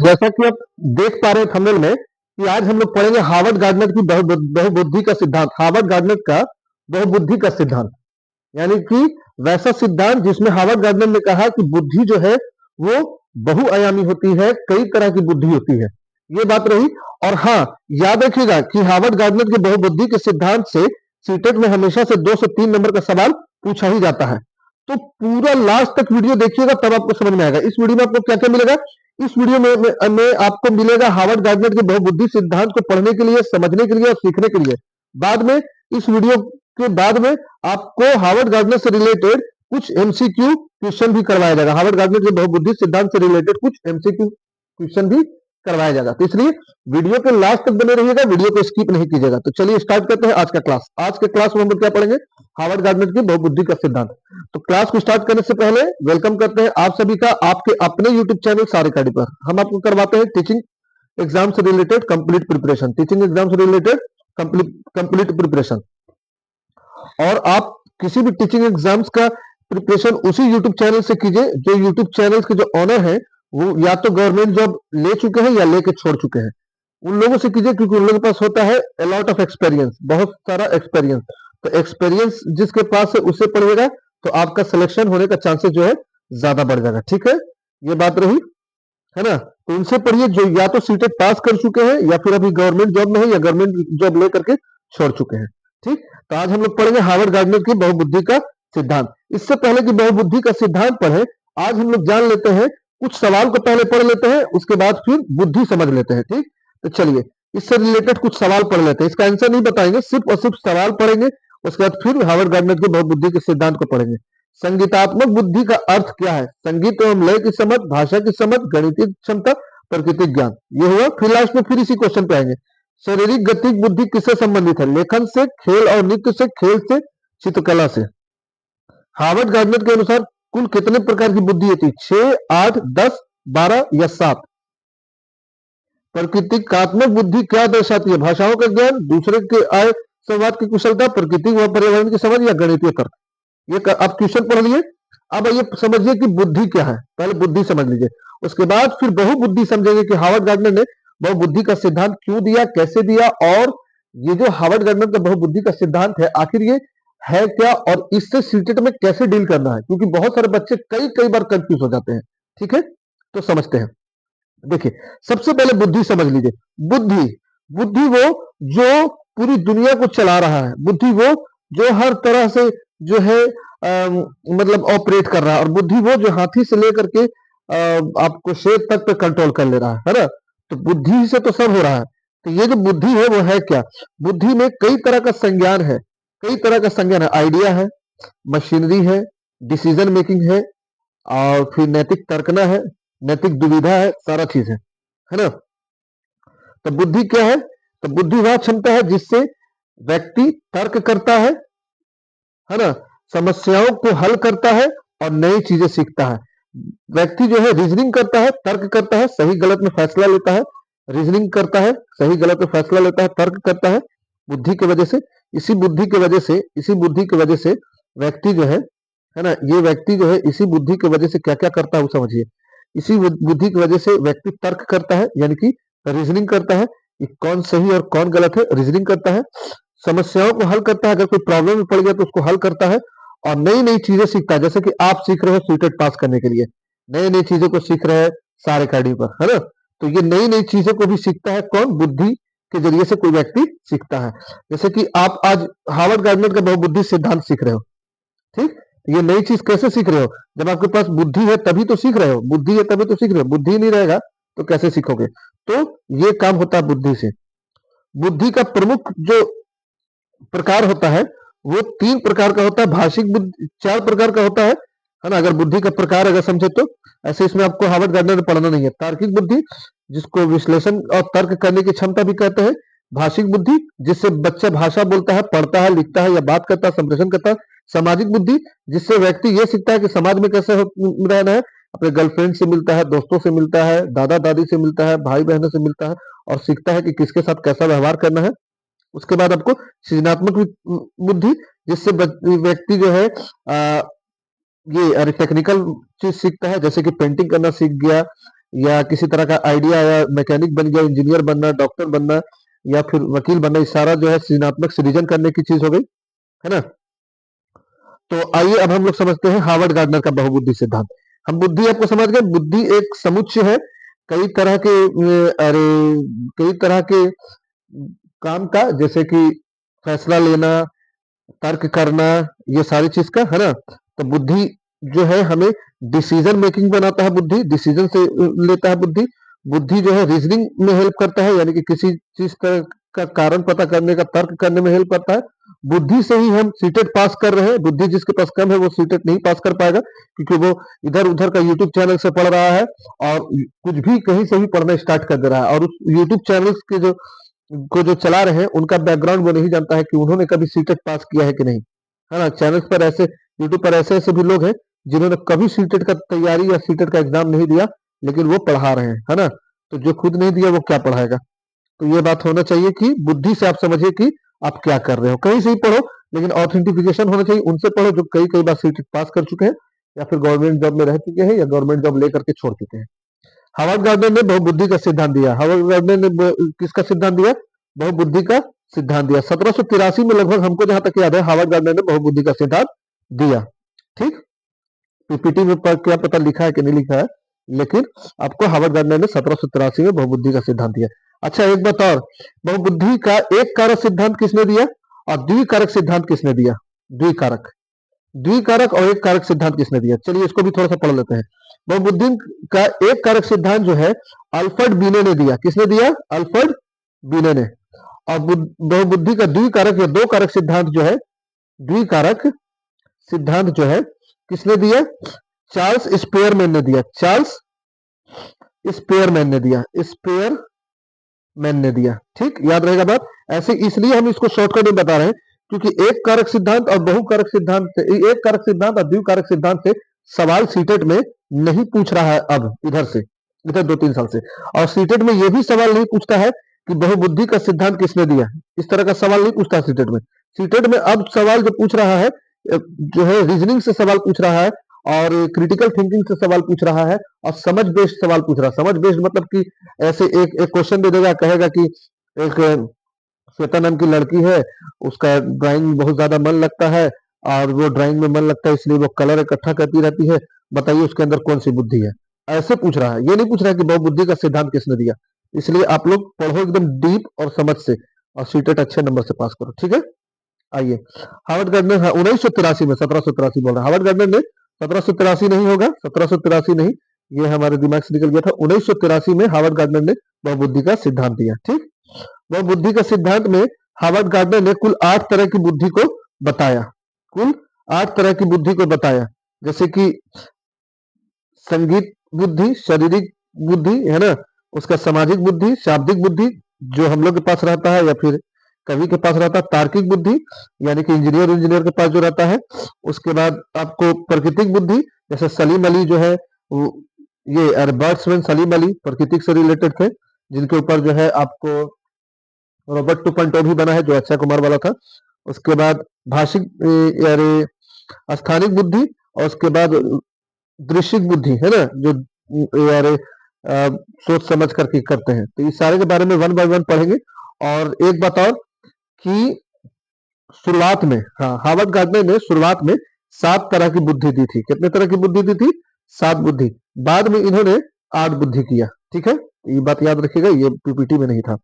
जैसा कि आप देख पा रहे हैं थंबनेल में कि आज हम लोग पढ़ेंगे हार्वर्ड गार्डनर की बहुबुद्धि का सिद्धांत। हार्वर्ड गार्डनर का बहुबुद्धि का सिद्धांत यानी कि वैसा सिद्धांत जिसमें हार्वर्ड गार्डनर ने कहा कि बुद्धि जो है वो बहुआयामी होती है, कई तरह की बुद्धि होती है। ये बात रही। और हाँ, याद रखिएगा कि हार्वर्ड गार्डनर के बहुबुद्धि के सिद्धांत से सीटेट में हमेशा से 2 से 3 नंबर का सवाल पूछा ही जाता है। तो पूरा लास्ट तक वीडियो देखिएगा तब आपको समझ में आएगा। इस वीडियो में आपको क्या क्या मिलेगा? इस वीडियो में आपको मिलेगा हार्वर्ड गार्डनर के बहुबुद्धि सिद्धांत को पढ़ने के लिए, समझने के लिए और सीखने के लिए। बाद में इस वीडियो के बाद में आपको हार्वर्ड गार्डनर से रिलेटेड कुछ एमसीक्यू क्वेश्चन भी करवाया जाएगा। हार्वर्ड गार्डनर के बहुबुद्धि सिद्धांत से रिलेटेड कुछ एमसीक्यू क्वेश्चन भी करवाया जाएगा। तो इसलिए वीडियो के लास्ट तक बने रहिएगा, वीडियो को स्किप नहीं कीजिएगा। तो चलिए स्टार्ट करते हैं आज का क्लास। आज के क्लास में हम लोग क्या पढ़ेंगे? हार्वर्ड गार्डनर की बहुबुद्धि का सिद्धांत। तो क्लास को स्टार्ट करने से पहले वेलकम करते हैं आप सभी का आपके अपने यूट्यूब चैनल सारे अकेडमी पर। हम आपको करवाते हैं टीचिंग एग्जाम से related complete preparation, teaching exam से रिलेटेड कंप्लीट प्रिपरेशन। और आप किसी भी टीचिंग एग्जाम्स का प्रिपरेशन उसी यूट्यूब चैनल से कीजिए जो यूट्यूब चैनल के जो ऑनर है वो या तो गवर्नमेंट जॉब ले चुके हैं या लेके छोड़ चुके हैं। उन लोगों से कीजिए क्योंकि उन लोगों के पास होता है a lot of experience, बहुत सारा एक्सपीरियंस। तो एक्सपीरियंस जिसके पास है उससे पढ़िएगा तो आपका सिलेक्शन होने का चांसेस जो है ज्यादा बढ़ जाएगा। ठीक है, ये बात रही है ना। तो उनसे पढ़िए जो या तो सीटेट पास कर चुके हैं या फिर अभी गवर्नमेंट जॉब में है या गवर्नमेंट जॉब लेकर के छोड़ चुके हैं। ठीक, तो आज हम लोग पढ़ेंगे हार्वर्ड गार्डनर की बहुबुद्धि का सिद्धांत। इससे पहले कि बहुबुद्धि का सिद्धांत पढ़े, आज हम लोग जान लेते हैं कुछ सवाल को पहले पढ़ लेते हैं, उसके बाद फिर बुद्धि समझ लेते हैं। ठीक, तो चलिए इससे रिलेटेड कुछ सवाल पढ़ लेते हैं। इसका आंसर नहीं बताएंगे, सिर्फ और सिर्फ सवाल पढ़ेंगे, उसके बाद फिर हार्वर्ड गार्डनर की बहुबुद्धि के सिद्धांत को पढ़ेंगे। संगीतात्मक बुद्धि का अर्थ क्या है? संगीत एवं लय की समझ, भाषा की समझ, गणितीय क्षमता, प्राकृतिक ज्ञान। ये हुआ। फिर लास्ट में फिर इसी क्वेश्चन पे आएंगे। शारीरिक गति बुद्धि किससे संबंधित है? लेखन से, खेल और नृत्य से, खेल से, चित्रकला से। हार्वर्ड गार्डनर के अनुसार कुल कितने प्रकार की बुद्धि होती है? 6, 8, 10, 12 या 7? प्रकृतिकात्मक बुद्धि क्या दर्शाती है? भाषाओं का ज्ञान, दूसरे के आय संवाद की कुशलता, प्रकृति व पर्यावरण की समझ या गणितीय तर्क। ये आप क्वेश्चन पढ़ लिए। अब ये समझिए कि बुद्धि क्या है। पहले बुद्धि समझ लीजिए, उसके बाद फिर बहुबुद्धि समझेंगे कि हार्वर्ड गार्डनर ने बहुबुद्धि का सिद्धांत क्यों दिया, कैसे दिया, और ये जो हार्वर्ड गार्डनर का बहुबुद्धि का सिद्धांत है आखिर ये है क्या और इससे सीटेट में कैसे डील करना है, क्योंकि बहुत सारे बच्चे कई कई बार कंफ्यूज हो जाते हैं। ठीक है, तो समझते हैं। देखिए, सबसे पहले बुद्धि समझ लीजिए। बुद्धि बुद्धि वो जो पूरी दुनिया को चला रहा है। बुद्धि वो जो हर तरह से जो है मतलब ऑपरेट कर रहा है। और बुद्धि वो जो हाथी से लेकर के आपको शेर तक पे कंट्रोल कर ले रहा है ना। तो बुद्धि से तो सब हो रहा है। तो ये जो बुद्धि है वो है क्या? बुद्धि में कई तरह का संज्ञान है, कई तरह का संज्ञान है। आइडिया है, मशीनरी है, डिसीजन मेकिंग है, और फिर नैतिक तर्कना है, नैतिक दुविधा है, सारा चीज है ना। तो बुद्धि क्या है? तो बुद्धि वह क्षमता है जिससे व्यक्ति तर्क करता है ना, समस्याओं को हल करता है और नई चीजें सीखता है। व्यक्ति जो है रीजनिंग करता है, तर्क करता है, सही गलत में फैसला लेता है। रीजनिंग करता है, सही गलत में फैसला लेता है, तर्क करता है बुद्धि की वजह से। इसी बुद्धि की वजह से व्यक्ति जो है ना, ये व्यक्ति जो है इसी बुद्धि की वजह से क्या क्या करता है वो समझिए। इसी बुद्धि की वजह से व्यक्ति तर्क करता है, यानी कि रीजनिंग करता है कि कौन सही और कौन गलत है, रीजनिंग करता है। समस्याओं को हल करता है, अगर कोई प्रॉब्लम में पड़ गया तो उसको हल करता है। और नई नई चीजें सीखता है, जैसे कि आप सीख रहे हो सीटेट पास करने के लिए, नई नई चीजों को सीख रहे हैं सारे अकेडमी पर, है ना। तो ये नई नई चीजों को भी सीखता है कौन? बुद्धि के जरिए से कोई व्यक्ति सीखता है। जैसे कि आप आज हार्वर्ड गार्डनर का बहुबुद्धि सिद्धांत सीख रहे हो। ठीक, ये नई चीज कैसे सीख रहे हो? जब आपके पास बुद्धि है तभी तो सीख रहे हो, बुद्धि है तभी तो सीख रहे हो। बुद्धि नहीं रहेगा तो कैसे सीखोगे? तो ये काम होता है बुद्धि से। बुद्धि का प्रमुख जो प्रकार होता है वो 3 प्रकार का होता है। भाषिक बुद्धि 4 प्रकार का होता है ना। अगर बुद्धि का प्रकार अगर समझे तो ऐसे इसमें आपको हार्वर्ड गार्डनर में पढ़ना नहीं है। तार्किक बुद्धि, जिसको विश्लेषण और तर्क करने की क्षमता भी कहते हैं। भाषिक बुद्धि, जिससे बच्चा भाषा बोलता है, पढ़ता है, लिखता है या बात करता है, संप्रेषण करता है। सामाजिक बुद्धि, जिससे व्यक्ति ये सीखता है कि समाज में कैसे रहना है, अपने गर्लफ्रेंड से मिलता है, दोस्तों से मिलता है, दादा दादी से मिलता है, भाई बहनों से मिलता है, और सीखता है कि किसके साथ कैसा व्यवहार करना है। उसके बाद आपको सृजनात्मक बुद्धि, जिससे व्यक्ति जो है ये टेक्निकल चीज सीखता है, जैसे कि पेंटिंग करना सीख गया, या किसी तरह का आइडिया आया, मैकेनिक बन गया, इंजीनियर बनना, डॉक्टर बनना या फिर वकील बनना, ये सारा जो है सृजनात्मक सृजन करने की चीज हो गई, है ना। तो आइए अब हम लोग समझते हैं हार्वर्ड गार्डनर का बहुबुद्धि सिद्धांत। हम बुद्धि आपको समझ गए, बुद्धि एक समुच्चय है कई तरह के अरे कई तरह के काम का, जैसे कि फैसला लेना, तर्क करना, ये सारी चीज का, है ना। तो बुद्धि जो है हमें डिसीजन मेकिंग बनाता है, बुद्धि डिसीजन से लेता है बुद्धि। बुद्धि जो है रीजनिंग में हेल्प करता है, यानी कि किसी चीज का कारण पता करने का, तर्क करने में हेल्प करता है। बुद्धि से ही हम सीटेट पास कर रहे हैं, बुद्धि जिसके पास कम है वो सीटेट नहीं पास कर पाएगा, क्योंकि वो इधर उधर का यूट्यूब चैनल से पढ़ रहा है और कुछ भी कहीं से भी पढ़ना स्टार्ट कर दे रहा है, और उस यूट्यूब चैनल के जो चला रहे हैं उनका बैकग्राउंड वो नहीं जानता है कि उन्होंने कभी सीटेट पास किया है कि नहीं, है ना। चैनल्स पर ऐसे, यूट्यूब पर ऐसे ऐसे भी लोग हैं जिन्होंने कभी सीटेट का तैयारी या सीटेट का एग्जाम नहीं दिया, लेकिन वो पढ़ा रहे हैं, है ना। तो जो खुद नहीं दिया वो क्या पढ़ाएगा। तो ये बात होना चाहिए कि बुद्धि से आप समझिए कि आप क्या कर रहे हो, कहीं से ही पढ़ो, लेकिन ऑथेंटिफिकेशन होना चाहिए, उनसे पढ़ो जो कई कई बार सीटेट पास कर चुके हैं या फिर गवर्नमेंट जॉब में रह चुके हैं या गवर्नमेंट जॉब लेकर के छोड़ चुके हैं। हार्वर्ड गार्डनर ने बहुबुद्धि का सिद्धांत दिया। हार्वर्ड गार्डनर ने किसका सिद्धांत दिया? बहुबुद्धि का सिद्धांत दिया। 1783 में लगभग, हमको जहां तक याद है, हार्वर्ड गार्डनर ने बहुबुद्धि का सिद्धांत दिया। ठीक, पीपीटी में क्या पता लिखा है कि नहीं लिखा है, लेकिन आपको हार्वर्ड गार्डनर ने 1783 में बहुबुद्धि का सिद्धांत दिया। अच्छा, एक बात और, बहुबुद्धि का एक कारक सिद्धांत किसने दिया और द्विकारक सिद्धांत किसने दिया? द्विकारक, द्विकारक और एक कारक सिद्धांत किसने दिया? चलिए इसको भी थोड़ा सा पढ़ लेते हैं। बहुबुद्धि का एक कारक सिद्धांत जो है अल्फ्रेड बीने ने दिया। किसने दिया? अल्फ्रेड बीने ने। और बहुबुद्धि का द्विकारक या दो कारक सिद्धांत जो है, द्विकारक सिद्धांत जो है किसने दिया? चार्ल्स स्पेयरमैन ने दिया। चार्ल्स स्पेयरमैन ने दिया। स्पेयरमैन ने दिया। ठीक, याद रहेगा बात। ऐसे इसलिए हम इसको शॉर्टकट में बता रहे हैं, क्योंकि एक कारक सिद्धांत और बहुकारक सिद्धांत से, एक कारक सिद्धांत और द्विकारक सिद्धांत से सवाल सीटेट में नहीं पूछ रहा है अब, इधर से, इधर 2-3 साल से। और सीटेट में यह भी सवाल नहीं पूछता है कि बहुबुद्धि का सिद्धांत किसने दिया, इस तरह का सवाल नहीं पूछता है सीटेट में। सीटेट में अब सवाल जो पूछ रहा है, जो है रीजनिंग से सवाल पूछ रहा है और क्रिटिकल थिंकिंग से सवाल पूछ रहा है और समझ बेस्ड सवाल पूछ रहा है। समझ बेस्ड मतलब कि ऐसे एक एक क्वेश्चन दे देगा, कहेगा कि एक श्वेता नाम की लड़की है, उसका ड्राइंग में बहुत ज्यादा मन लगता है और वो ड्राइंग में मन लगता है इसलिए वो कलर इकट्ठा करती रहती है, बताइए उसके अंदर कौन सी बुद्धि है। ऐसे पूछ रहा है, ये नहीं पूछ रहा है कि बहुबुद्धि का सिद्धांत किसने दिया। इसलिए आप लोग पढ़ो एकदम डीप और समझ से, और सीटेट अच्छे नंबर से पास करो, ठीक है। आइए, हार्वर्ड गार्डनर 1983 में, 1783 बोल रहा है हार्वर्ड गार्डनर ने, 1783 नहीं होगा, 1783 नहीं, ये हमारे दिमाग से निकल गया था। 1983 में हार्वर्ड गार्डनर ने बहुबुद्धि का सिद्धांत दिया। ठीक, बहुबुद्धि का सिद्धांत में हार्वर्ड गार्डनर ने कुल 8 तरह की बुद्धि को बताया। कुल 8 तरह की बुद्धि को बताया, जैसे कि संगीत बुद्धि, शारीरिक बुद्धि, है ना, उसका सामाजिक बुद्धि, शाब्दिक बुद्धि जो हम लोग के पास रहता है या फिर कवि के पास रहता है, तार्किक बुद्धि यानी कि इंजीनियर के पास जो रहता है। उसके बाद आपको प्राकृतिक बुद्धि, जैसे सलीम अली जो है, ये बर्ड्समैन सलीम अली प्राकृतिक से रिलेटेड थे, जिनके ऊपर जो है आपको रॉबर्ट टुपंटो भी बना है जो अक्षय कुमार वाला था। उसके बाद भाषिक यानी स्थानिक बुद्धि, और उसके बाद दृश्यिक बुद्धि, है ना, जो यार सोच समझ करके करते हैं। तो इस सारे के बारे में वन बाय वन पढ़ेंगे। और एक बात और कि शुरुआत में, हाँ, हार्वर्ड गार्डनर ने शुरुआत में 7 तरह की बुद्धि दी थी। कितने तरह की बुद्धि दी थी? 7 बुद्धि। बाद में इन्होंने 8 बुद्धि किया। ठीक है, ये बात याद रखिएगा, ये पीपीटी में नहीं था,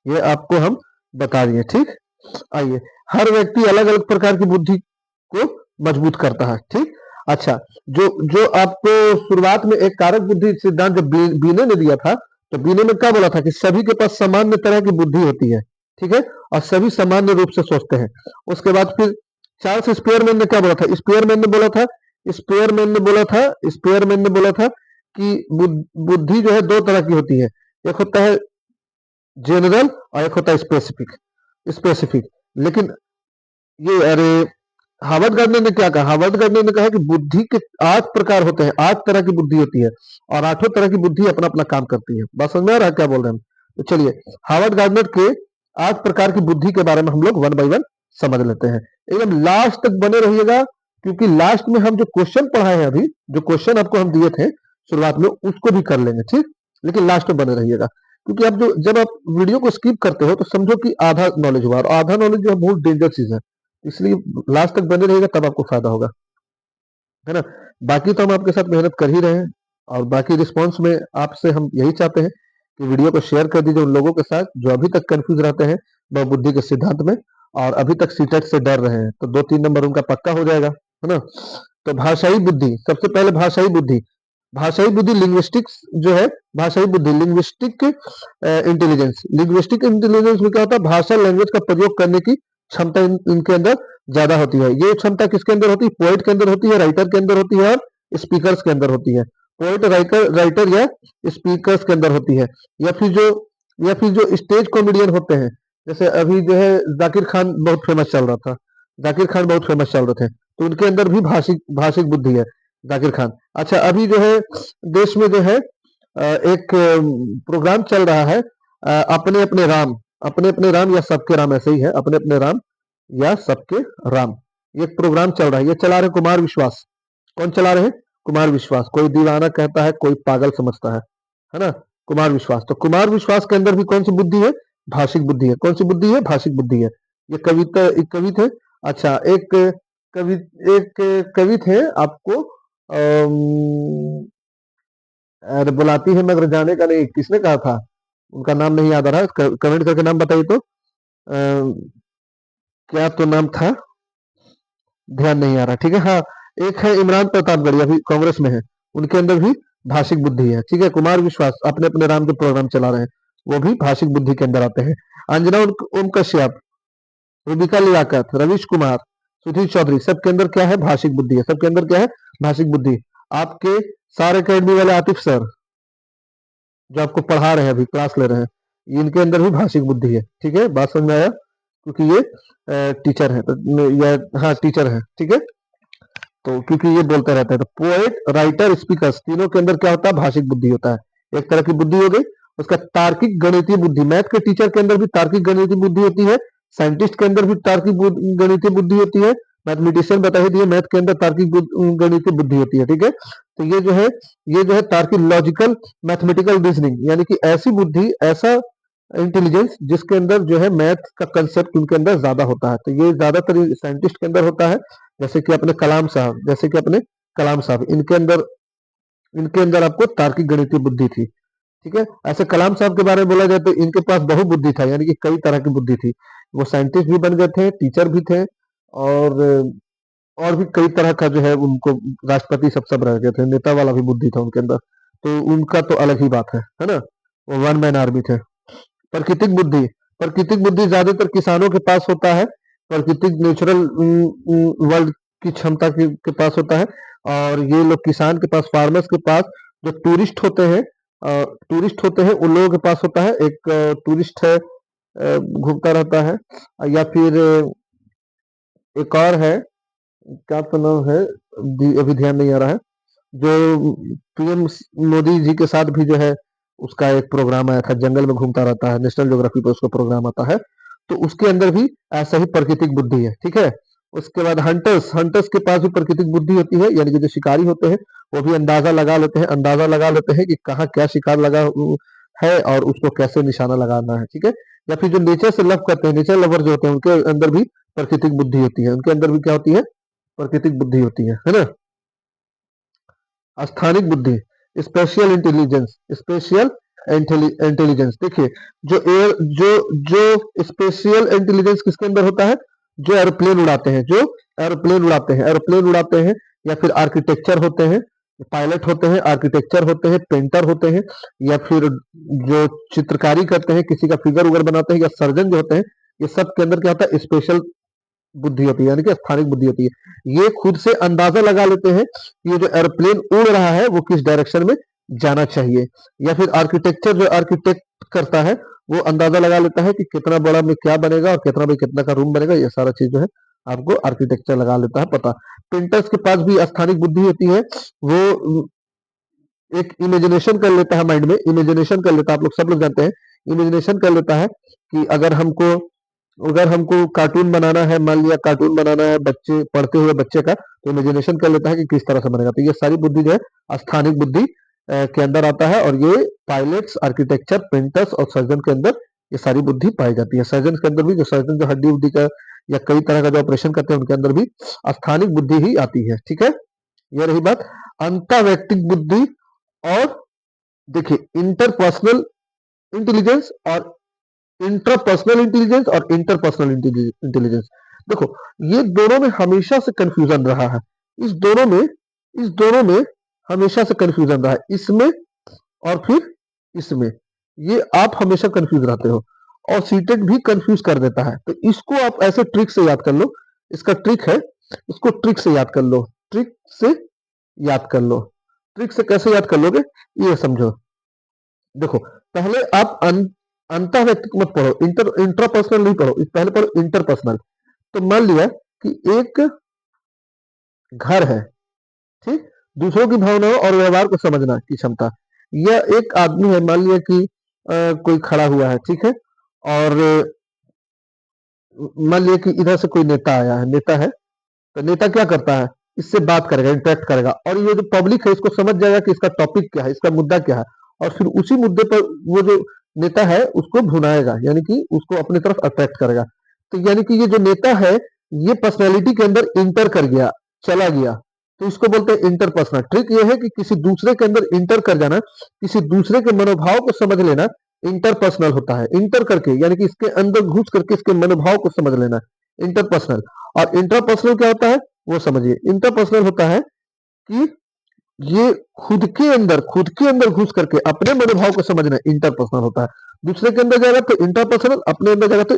ये आपको हम बता दिए। ठीक, आइए, हर व्यक्ति अलग अलग प्रकार की बुद्धि को मजबूत करता है। ठीक, अच्छा, जो जो आपको शुरुआत में एक कारक बुद्धि सिद्धांत जब बीने ने दिया था, तो बीने में क्या बोला था कि सभी के पास सामान्य तरह की बुद्धि होती है। ठीक है, और सभी सामान्य रूप से सोचते हैं। उसके बाद फिर चार्ल्स स्पेयरमैन ने क्या बोला था? स्पेयरमैन ने बोला था, स्पेयरमैन ने बोला था, स्पेयरमैन ने बोला था कि बुद्धि जो है 2 तरह की होती है, एक होता है जनरल और एक होता है स्पेसिफिक। स्पेसिफिक, लेकिन ये हार्वर्ड गार्डनर ने क्या कहा? हार्वर्ड गार्डनर ने कहा कि बुद्धि के 8 प्रकार होते हैं, 8 तरह की बुद्धि होती है और 8 तरह की बुद्धि अपना अपना काम करती है। बात समझ में आ रहा है क्या बोल रहे हैं? तो चलिए, हार्वर्ड गार्डनर के 8 प्रकार की बुद्धि के बारे में हम लोग वन बाय वन समझ लेते हैं। एकदम लास्ट तक बने रहिएगा, क्योंकि लास्ट में हम जो क्वेश्चन पढ़ाए हैं, अभी जो क्वेश्चन आपको हम दिए थे शुरुआत में उसको भी कर लेंगे, ठीक, लेकिन लास्ट में बने रहिएगा, क्योंकि अब जो जब आप वीडियो को स्किप करते हो तो समझो कि आधा नॉलेज हुआ, और आधा नॉलेज जो है बहुत डेंजर चीज है, इसलिए लास्ट तक बने रहिएगा तब आपको फायदा होगा, है ना। बाकी तो हम आपके साथ मेहनत कर ही रहे हैं, और बाकी रिस्पॉन्स में आपसे हम यही चाहते हैं कि वीडियो को शेयर कर दीजिए उन लोगों के साथ जो अभी तक कंफ्यूज रहते हैं वह बुद्धि के सिद्धांत में, और अभी तक सीटेट से डर रहे हैं, तो 2-3 नंबर उनका पक्का हो जाएगा, है ना। तो भाषाई बुद्धि, सबसे पहले भाषाई बुद्धि, भाषाई बुद्धि लिंग्विस्टिक्स जो है, भाषाई बुद्धि लिंग्विस्टिक इंटेलिजेंस, लिंग्विस्टिक इंटेलिजेंस में क्या होता है, भाषा लैंग्वेज का प्रयोग करने की क्षमता इनके अंदर ज्यादा होती है। ये क्षमता किसके अंदर होती है, पोएट के अंदर होती है, राइटर के अंदर होती है, और स्पीकर्स के अंदर होती है। पोएट, राइटर या स्पीकर्स के अंदर होती है, या फिर जो स्टेज कॉमेडियन होते हैं, जैसे अभी जो है जाकिर खान बहुत फेमस चल रहा था, जाकिर खान बहुत फेमस चल रहे थे, तो उनके अंदर भी भाषिक भाषिक बुद्धि है, जाकिर खान। अच्छा, अभी जो है देश में जो है एक प्रोग्राम चल रहा है, अपने अपने राम, अपने अपने राम या सबके राम, ऐसे ही है, अपने अपने राम या सबके राम, ये प्रोग्राम चल रहा है, ये चला रहे कुमार विश्वास। कौन चला रहे हैं, कुमार विश्वास। कोई दीवाना कहता है, कोई पागल समझता है ना, कुमार विश्वास। तो कुमार विश्वास के अंदर भी कौन सी बुद्धि है, भाषिक बुद्धि है। कौन सी बुद्धि है, भाषिक बुद्धि है। ये कविता, एक कवि थे, अच्छा एक कवि, एक कवि थे आपको अरे बुलाती है मगर जाने का नहीं, किसने कहा था, उनका नाम नहीं याद आ रहा है, कमेंट करके नाम बताइए तो। क्या तो नाम था, ध्यान नहीं आ रहा, ठीक है। हाँ, एक है इमरान प्रतापगढ़ी, अभी कांग्रेस में है, उनके अंदर भी भाषिक बुद्धि है, ठीक है। कुमार विश्वास अपने अपने राम के प्रोग्राम चला रहे हैं, वो भी भाषिक बुद्धि के अंदर आते हैं। अंजना ओम कश्यप, रूबिका लियाकत, रवीश कुमार, सुधीर चौधरी, सबके अंदर क्या है, भाषिक बुद्धि है, सबके अंदर क्या है, भाषिक बुद्धि। आपके सार अकेडमी वाले आतिफ सर जो आपको पढ़ा रहे हैं, अभी क्लास ले रहे हैं, इनके अंदर भी भाषिक बुद्धि है, ठीक है, बात समझ में आया, क्योंकि ये टीचर है, तो या हाँ टीचर है, ठीक है। तो क्योंकि ये बोलते रहते हैं, तो पोएट, राइटर, स्पीकर, तीनों के अंदर क्या होता है, भाषिक बुद्धि होता है। एक तरह की बुद्धि हो गई, उसका तार्किक गणितीय बुद्धि, मैथ के टीचर के अंदर भी तार्किक गणितीय बुद्धि होती है, साइंटिस्ट के अंदर भी तार्किक गणितीय बुद्धि होती है, मैथमेटिशियन बता ही दिए, मैथ के अंदर तार्किक गणितीय बुद्धि होती है, ठीक है। तो ये जो है तार्किक, लॉजिकल मैथमेटिकल रीजनिंग, यानी कि ऐसी बुद्धि, ऐसा इंटेलिजेंस जिसके अंदर जो है मैथ का कंसेप्ट उनके अंदर ज्यादा होता है, तो ये ज्यादातर साइंटिस्ट के अंदर होता है, जैसे कि अपने कलाम साहब, जैसे कि अपने कलाम साहब, इनके अंदर आपको तार्किक गणितीय बुद्धि थी, ठीक है। ऐसे कलाम साहब के बारे में बोला जाए तो इनके पास बहुबुद्धि था, यानी कि कई तरह की बुद्धि थी, वो साइंटिस्ट भी बन गए थे, टीचर भी थे, और और भी कई तरह का जो है उनको राष्ट्रपति सब रह गए थे, नेता वाला भी बुद्धि था उनके अंदर, तो उनका तो अलग ही बात है ना, वो वन मैन आर्मी थे। प्राकृतिक बुद्धि, प्राकृतिक बुद्धि ज्यादातर किसानों के पास होता है, प्राकृतिक नेचुरल वर्ल्ड की क्षमता के पास होता है, और ये लोग किसान के पास, फार्मर्स के पास, जो टूरिस्ट होते हैं उन लोगों के पास होता है। एक टूरिस्ट है, घूमता रहता है, या फिर एक और है, क्या तो नाम है, अभी ध्यान नहीं आ रहा है, जो पीएम मोदी जी के साथ भी जो है उसका एक प्रोग्राम आया था, जंगल में घूमता रहता है, नेशनल ज्योग्राफी पर उसका प्रोग्राम आता है, तो उसके अंदर भी ऐसा ही प्राकृतिक बुद्धि है, ठीक है। उसके बाद हंटर्स, हंटर्स के पास भी प्राकृतिक बुद्धि होती है, यानी कि जो शिकारी होते हैं वो भी अंदाजा लगा लेते हैं कि कहाँ क्या शिकार लगा है और उसको कैसे निशाना लगाना है, ठीक है। या फिर जो नेचर से लव करते हैं, नेचर लवर जो होते हैं, उनके अंदर भी प्राकृतिक बुद्धि होती है, उनके अंदर भी क्या होती है, प्राकृतिक बुद्धि होती है ना। स्थानिक बुद्धि, स्पेशल इंटेलिजेंस, स्पेशल इंटेलिजेंस, देखिए जो एयर जो जो स्पेशल इंटेलिजेंस किसके अंदर होता है, जो एरोप्लेन उड़ाते हैं, जो एरोप्लेन उड़ाते हैं, या फिर आर्किटेक्चर होते हैं, पायलट होते हैं, आर्किटेक्चर होते हैं, पेंटर होते हैं, या फिर जो चित्रकारी करते हैं, किसी का फिगर उगर बनाते हैं, या सर्जन जो होते हैं, ये सब के अंदर क्या होता है, स्पेशल बुद्धि होती है, यानी कि स्थानिक बुद्धि होती है। ये खुद से अंदाजा लगा लेते हैं कि ये जो एरोप्लेन उड़ रहा है वो किस डायरेक्शन में जाना चाहिए। या फिर आर्किटेक्चर, जो आर्किटेक्ट करता है वो अंदाजा लगा लेता है कि कितना बड़ा में क्या बनेगा और कितना में कितना का रूम बनेगा, ये सारा चीज जो है आपको आर्किटेक्चर लगा लेता है पता। पेंटर्स के पास भी स्थानिक बुद्धि होती है, वो एक इमेजिनेशन कर लेता है, माइंड में इमेजिनेशन कर लेता है, आप लोग सब लोग जानते हैं, इमेजिनेशन कर लेता है कि अगर हमको कार्टून बनाना है, मान लिया कार्टून बनाना है बच्चे, पढ़ते हुए बच्चे का, तो इमेजिनेशन कर लेता है कि किस तरह से बनेगा, तो ये सारी बुद्धि जो है स्थानिक बुद्धि के अंदर आता है, और ये पायलट्स, आर्किटेक्चर, पेंटर्स और सर्जन के अंदर ये सारी बुद्धि पाई जाती है। सर्जन के अंदर भी, जो सर्जन जो हड्डी उड्डी का या कई तरह का जो ऑपरेशन करते हैं, उनके अंदर भी स्थानिक बुद्धि ही आती है। ठीक है, यह रही बात अंतःवैयक्तिक बुद्धि। और देखिए, इंटरपर्सनल इंटेलिजेंस और इंट्रापर्सनल इंटेलिजेंस और इंटरपर्सनल इंटेलिजेंस। देखो, ये दोनों में हमेशा से कंफ्यूजन रहा है। इस दोनों में हमेशा से कंफ्यूजन रहा है, इसमें और फिर इसमें। ये आप हमेशा कंफ्यूज रहते हो, और सीटेट भी कंफ्यूज कर देता है। तो इसको आप ऐसे ट्रिक से याद कर लो। इसका ट्रिक है, इसको ट्रिक से याद कर लो। ट्रिक से याद कर लो। ट्रिक से कैसे याद कर लोगे, ये समझो। देखो, पहले आप अंतः व्यक्तिक मत पढ़ो, इंट्रापर्सनल नहीं पढ़ो, पहले पढ़ो इंटरपर्सनल। तो मान लिया कि एक घर है, ठीक, दूसरों की भावनाओं और व्यवहार को समझना की क्षमता। यह एक आदमी है, मान लिया कि कोई खड़ा हुआ है, ठीक है, और मान लिया कि इधर से कोई नेता आया है, नेता है, तो नेता क्या करता है, इससे बात करेगा, इंटरेक्ट करेगा, और ये जो पब्लिक है इसको समझ जाएगा कि इसका टॉपिक क्या है, इसका मुद्दा क्या है, और फिर उसी मुद्दे पर वो जो नेता है उसको भुनाएगा, यानी कि उसको अपनी तरफ अट्रैक्ट करेगा। तो यानी कि ये जो नेता है, ये पर्सनैलिटी के अंदर इंटर कर गया, चला गया, तो इसको बोलते हैं इंटरपर्सनल। ट्रिक ये है कि किसी दूसरे के अंदर इंटर कर जाना, किसी दूसरे के मनोभाव को समझ लेना, इंटरपर्सनल होता है। इंटर करके यानी कि इसके अंदर घुस करके इसके मनोभाव को समझ लेना, इंटरपर्सनल। और इंटरपर्सनल क्या होता है वो समझिए। इंटरपर्सनल होता है कि ये खुद के अंदर घुस करके अपने मनोभाव को समझना, इंटरपर्सनल होता है। दूसरे के अंदर जाएगा तो इंटरपर्सनल, अपने अंदर जाएगा तो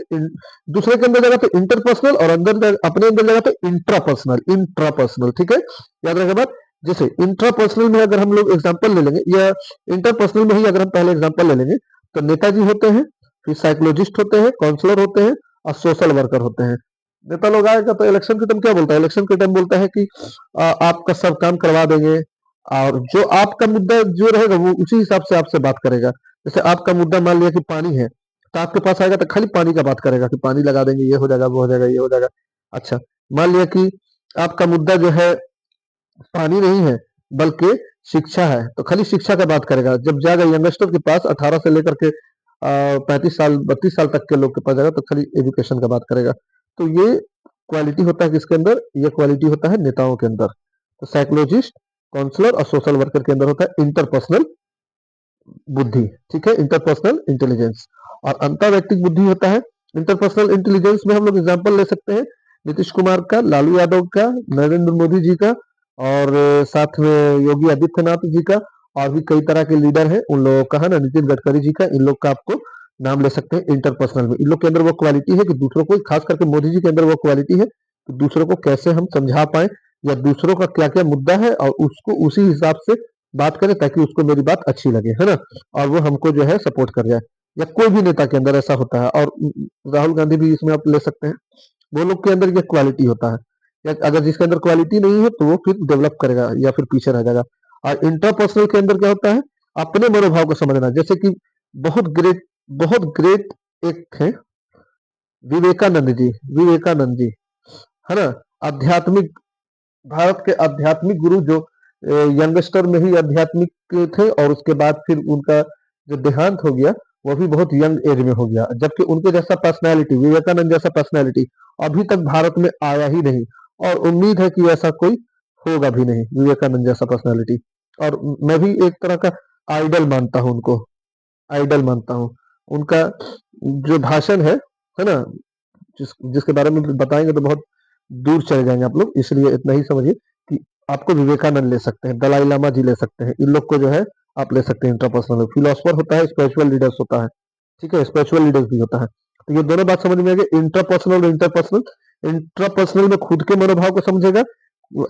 दूसरे के अंदर जाएगा तो इंटरपर्सनल, और अपने अंदर जाएगा तो इंट्रापर्सनल। ठीक है, याद रखना बात। जैसे इंट्रापर्सनल में अगर हम लोग एग्जांपल ले लेंगे, या इंटरपर्सनल में ही अगर हम पहले एग्जांपल ले लेंगे, तो नेताजी होते हैं, फिर साइकोलॉजिस्ट होते हैं, काउंसलर होते हैं, और सोशल वर्कर होते हैं। नेता लोग आएगा तो इलेक्शन के टाइम क्या बोलता है, इलेक्शन के टाइम बोलता है कि आपका सब काम करवा देंगे, और जो आपका मुद्दा जो रहेगा वो उसी हिसाब से आपसे बात करेगा। जैसे आपका मुद्दा मान लिया कि पानी है, तो आपके पास आएगा तो खाली पानी का बात करेगा कि पानी लगा देंगे, ये हो जाएगा, वो हो जाएगा, ये हो जाएगा। अच्छा, मान लिया कि आपका मुद्दा जो है पानी नहीं है बल्कि शिक्षा है, तो खाली शिक्षा का बात करेगा। जब जाएगा यंगस्टर के पास, 18 से लेकर के 35 साल 32 साल तक के लोग के पास जाएगा, तो खाली एजुकेशन का बात करेगा। तो ये क्वालिटी होता है किसके अंदर, ये क्वालिटी होता है नेताओं के अंदर। तो साइकोलॉजिस्ट, काउंसलर और सोशल वर्कर के अंदर होता है इंटरपर्सनल बुद्धि। ठीक है, इंटरपर्सनल इंटेलिजेंस। और अंतर्वैयक्तिक बुद्धि होता है इंटरपर्सनल इंटेलिजेंस में। हम लोग एग्जांपल ले सकते हैं नीतीश कुमार का, लालू यादव का, नरेंद्र मोदी जी का, और साथ में योगी आदित्यनाथ जी का, और भी कई तरह के लीडर हैं उन लोगों का, है ना, नितिन गडकरी जी का। इन लोग का आपको नाम ले सकते हैं इंटरपर्सनल में। इन लोग के अंदर वो क्वालिटी है कि दूसरों को, खास करके मोदी जी के अंदर वो क्वालिटी है कि दूसरों को कैसे हम समझा पाए, या दूसरों का क्या क्या मुद्दा है, और उसको उसी हिसाब से बात करें ताकि उसको मेरी बात अच्छी लगे, है ना, और वो हमको जो है सपोर्ट कर जाए। या कोई भी नेता के अंदर ऐसा होता है, और राहुल गांधी भी इसमें आप ले सकते हैं। वो लोग के अंदर ये क्वालिटी होता है। या अगर जिसके अंदर क्वालिटी नहीं है तो वो फिर डेवलप करेगा या फिर पीछे रह जाएगा। और इंट्रापर्सनल के अंदर क्या होता है, अपने मनोभाव को समझना। जैसे कि बहुत ग्रेट एक थे विवेकानंद जी, है ना, आध्यात्मिक, भारत के आध्यात्मिक गुरु, जो यंगस्टर में ही आध्यात्मिक थे, और उसके बाद फिर उनका जो देहांत हो गया वो भी बहुत यंग एज में हो गया। जबकि उनके जैसा पर्सनैलिटी, विवेकानंद जैसा पर्सनैलिटी अभी तक भारत में आया ही नहीं, और उम्मीद है कि ऐसा कोई होगा भी नहीं, विवेकानंद जैसा पर्सनैलिटी। और मैं भी एक तरह का आइडल मानता हूँ उनको, आइडल मानता हूँ। उनका जो भाषण है ना, जिसके बारे में बताएंगे तो बहुत दूर चले जाएंगे आप लोग, इसलिए इतना ही समझिए कि आपको विवेकानंद ले सकते हैं, दलाई लामा जी ले सकते हैं, इन लोग को जो है आप ले सकते हैं। इंटरपर्सनल फिलोसफर होता है, स्पिरिचुअल लीडर्स होता है। ठीक है, स्पिरिचुअल लीडर्स भी होता है। तो ये दोनों बात समझ में आ गई, इंटरपर्सनल और इंटरपर्सनल। इंटरपर्सनल में खुद के मनोभाव को समझेगा,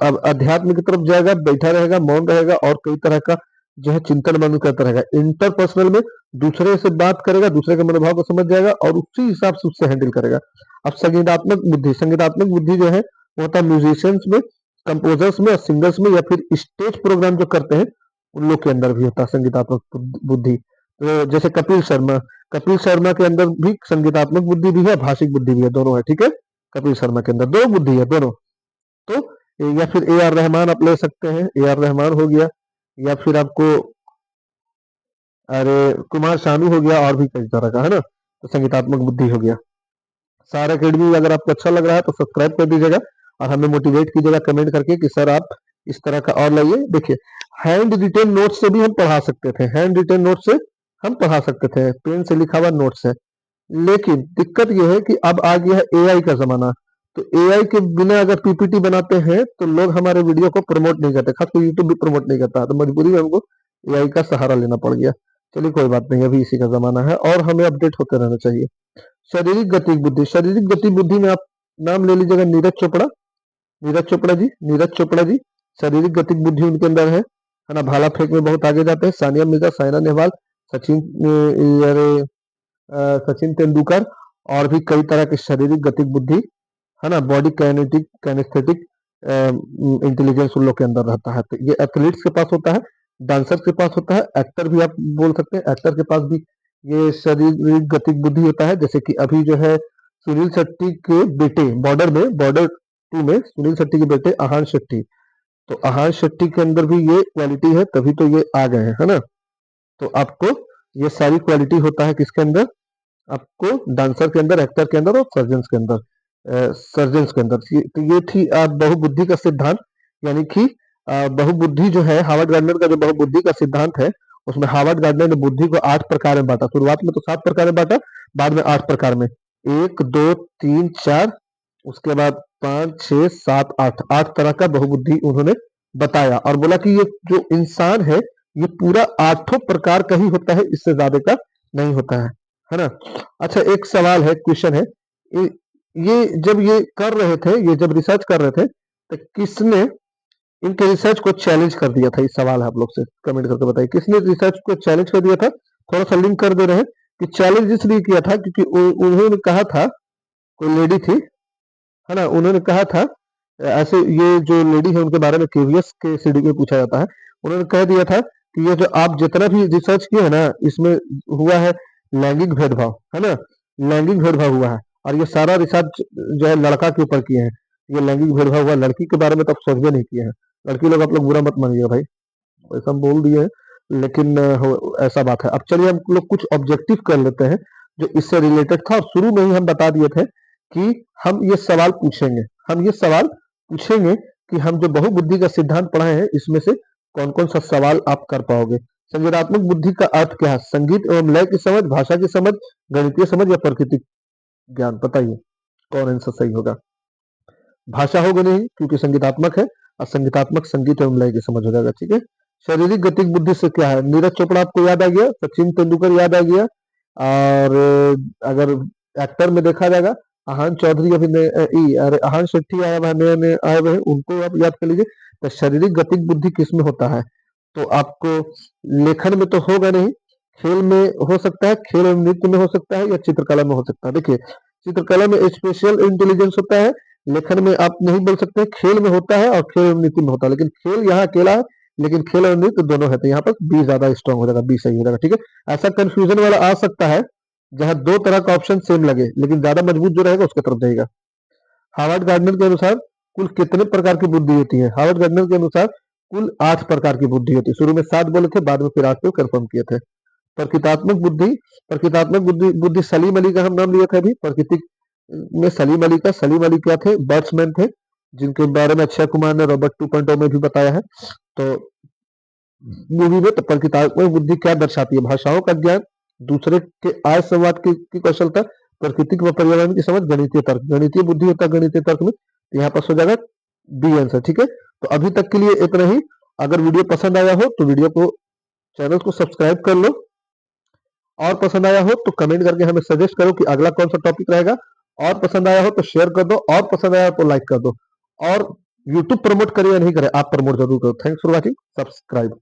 अब अध्यात्म की तरफ जाएगा, बैठा रहेगा, मौन रहेगा, और कई तरह का जो है चिंतन मनन करता रहेगा। इंटरपर्सनल में दूसरे से बात करेगा, दूसरे के मनोभाव को समझ जाएगा, और उसी हिसाब से उससे हैंडल करेगा। अब संगीतात्मक बुद्धि जो है वो होता है म्यूजिशियंस में, कंपोजर्स में, सिंगर्स में, या फिर स्टेज प्रोग्राम जो करते हैं उन लोग के अंदर भी होता है संगीतात्मक बुद्धि। तो जैसे कपिल शर्मा के अंदर भी संगीतात्मक बुद्धि भी है, भाषिक बुद्धि भी है, दोनों है। ठीक है, कपिल शर्मा के अंदर दो बुद्धि है, दोनों। तो या फिर ए आर रहमान आप ले सकते हैं, ए आर रहमान हो गया, या फिर आपको अरे कुमार शानू हो गया, और भी कई तरह का है ना, तो संगीतात्मक बुद्धि हो गया। सारा अकेडमी अगर आपको अच्छा लग रहा है तो सब्सक्राइब कर दीजिएगा, और हमें मोटिवेट कीजिएगा कमेंट करके कि सर आप इस तरह का और लाइए। देखिए, हैंड रिटेन नोट से भी हम पढ़ा सकते थे, हैंड रिटेन नोट से हम पढ़ा सकते थे, पेन से लिखा हुआ नोट से। लेकिन दिक्कत यह है कि अब आ गया है एआई का जमाना। तो एआई के बिना अगर पीपीटी बनाते हैं तो लोग हमारे वीडियो को प्रमोट नहीं करते, खासकर यूट्यूब भी प्रमोट नहीं करता, तो मजबूरी में हमको एआई का सहारा लेना पड़ गया। चलिए कोई बात नहीं, अभी इसी का जमाना है और हमें अपडेट होते रहना चाहिए। शारीरिक गति बुद्धि, शारीरिक गति बुद्धि में आप नाम ले लीजिएगा नीरज चोपड़ा। नीरज चोपड़ा जी, नीरज चोपड़ा जी, शारीरिक गति बुद्धि उनके अंदर है ना। भाला फेंक में बहुत आगे जाते हैं। सानिया मिर्जा, साइना नेहवाल, सचिन अरे सचिन तेंदुलकर, और भी कई तरह की शारीरिक गति बुद्धि है ना। बॉडी कैनेटिक कैनेस्थेटिक इंटेलिजेंस उन लोग के अंदर रहता है। तो ये एथलीट्स के पास होता है, डांसर के पास होता है, एक्टर भी आप बोल सकते हैं, एक्टर के पास भी ये शारीरिक गति बुद्धि होता है। जैसे कि अभी जो है सुनील शेट्टी के बेटे बॉर्डर 2 में सुनील शेट्टी के बेटे आहान शेट्टी, तो आहान शेट्टी के अंदर भी ये क्वालिटी है, तभी तो ये आ गए हैं, है ना। तो आपको ये सारी क्वालिटी होता है किसके अंदर, आपको डांसर के अंदर, एक्टर के अंदर और सर्जन के अंदर। सर्जन के अंदर तो ये थी बहुबुद्धि का सिद्धांत। यानी कि बहुबुद्धि जो है, हार्वर्ड गार्डनर का जो बहुबुद्धि का सिद्धांत है, उसमें हार्वर्ड गार्डनर ने बुद्धि को 8 प्रकार में बांटा। शुरुआत में तो 7 प्रकार में बांटा, बाद में 8 प्रकार में, 1 2 3 4, उसके बाद 5 6 7 8, 8 तरह का बहुबुद्धि उन्होंने बताया, और बोला कि ये जो इंसान है ये पूरा 8 प्रकार का ही होता है, इससे ज्यादा का नहीं होता है ना। अच्छा, एक सवाल है, क्वेश्चन है, ये जब ये कर रहे थे, ये जब रिसर्च कर रहे थे, तो किसने इनके रिसर्च को चैलेंज कर दिया था? ये सवाल है, आप लोग से कमेंट करके बताइए, किसने रिसर्च को चैलेंज कर दिया था? थोड़ा सा लिंक कर दे रहे हैं कि चैलेंज इसलिए किया था क्योंकि उन्होंने कहा था, कोई लेडी थी है ना, उन्होंने कहा था, ऐसे ये जो लेडी है उनके बारे में केवीएस के सीडी में पूछा जाता है, उन्होंने कह दिया था कि ये जो आप जितना भी रिसर्च किए है ना, इसमें हुआ है लैंगिक भेदभाव, है ना, लैंगिक भेदभाव हुआ है, और ये सारा रिसर्च जो है लड़का के ऊपर किए हैं। ये लैंगिक भेदभाव हुआ, लड़की के बारे में तो आप सोच भी नहीं किए हैं। लड़की लोग आप लोग बुरा मत मानिएगा भाई, ऐसा हम बोल दिए हैं, लेकिन ऐसा बात है। अब चलिए हम लोग कुछ ऑब्जेक्टिव कर लेते हैं जो इससे रिलेटेड था, और शुरू में ही हम बता दिए थे कि हम ये सवाल पूछेंगे, हम ये सवाल पूछेंगे कि हम जो बहुबुद्धि का सिद्धांत पढ़ाए हैं इसमें से कौन कौन सा सवाल आप कर पाओगे। संज्ञानात्मक बुद्धि का अर्थ क्या है? संगीत एवं लय की समझ, भाषा की समझ, गणितीय समझ या प्राकृतिक ज्ञान? बताइए कौन आंसर सही होगा। भाषा होगा नहीं क्योंकि संगीतात्मक है, और संगीतात्मक संगीत एवं लय की समझ हो जाएगा, ठीक है। शारीरिक गतिक बुद्धि से क्या है? नीरज चोपड़ा आपको याद आ गया, सचिन तेंदुलकर याद आ गया, और अगर एक्टर में देखा जाएगा, आहान चौधरी अभी अरे आहान शेट्टी आया हुआ, नए नए आए हुए हैं, उनको आप याद कर लीजिए। तो शारीरिक गतिक बुद्धि किस में होता है? तो आपको लेखन में तो होगा नहीं, खेल में हो सकता है, खेल एवं नृत्य में हो सकता है, या चित्रकला में हो सकता है। देखिए, चित्रकला में स्पेशल इंटेलिजेंस होता है, लेखन में आप नहीं बोल सकते, खेल में होता है और खेल एवं नृत्य में होता है, लेकिन खेल यहाँ अकेला है, लेकिन खेल और नृत्य दोनों है, तो यहाँ पर बी ज्यादा स्ट्रांग हो जाएगा, बी सही हो जाएगा, ठीक है। ऐसा कंफ्यूजन वाला आ सकता है जहां दो तरह का ऑप्शन सेम लगे, लेकिन ज्यादा मजबूत जो रहेगा उसके तरफ जाएगा। हार्वर्ड गार्डनर के अनुसार कुल कितने प्रकार की बुद्धि होती है? हार्वर्ड गार्डनर के अनुसार कुल 8 प्रकार की बुद्धि होती है। शुरू में 7 बोले थे, बाद में फिर 8 पे कंफर्म किए थे। प्रकृतात्मक बुद्धि, प्रकृतात्मक बुद्धि बुद्धि सलीम अली का हम नाम लिए थे अभी। प्रकृति में सलीम अली का, सलीम अली क्या थे? बैट्समैन थे, जिनके बारे में अक्षय कुमार ने रॉबर्ट 2.0 में भी बताया है। तो मूवी में तो प्रकृतात्मक बुद्धि क्या दर्शाती है? भाषाओं का ज्ञान, दूसरे के आय संवाद की कौशलता, प्रकृति व पर्यावरण की समझ, गणितीय तर्क। गणितीय बुद्धि होता है गणितीय तर्क में, तो यहाँ पर हो जाएगा बी आंसर, ठीक है। तो अभी तक के लिए इतना ही। अगर वीडियो पसंद आया हो तो वीडियो को, चैनल को सब्सक्राइब कर लो, और पसंद आया हो तो कमेंट करके हमें सजेस्ट करो कि अगला कौन सा टॉपिक रहेगा, और पसंद आया हो तो शेयर कर दो, और पसंद आया हो तो लाइक कर दो। और यूट्यूब प्रमोट करे या नहीं करे, आप प्रमोट जरूर करो। Thanks for watching, subscribe.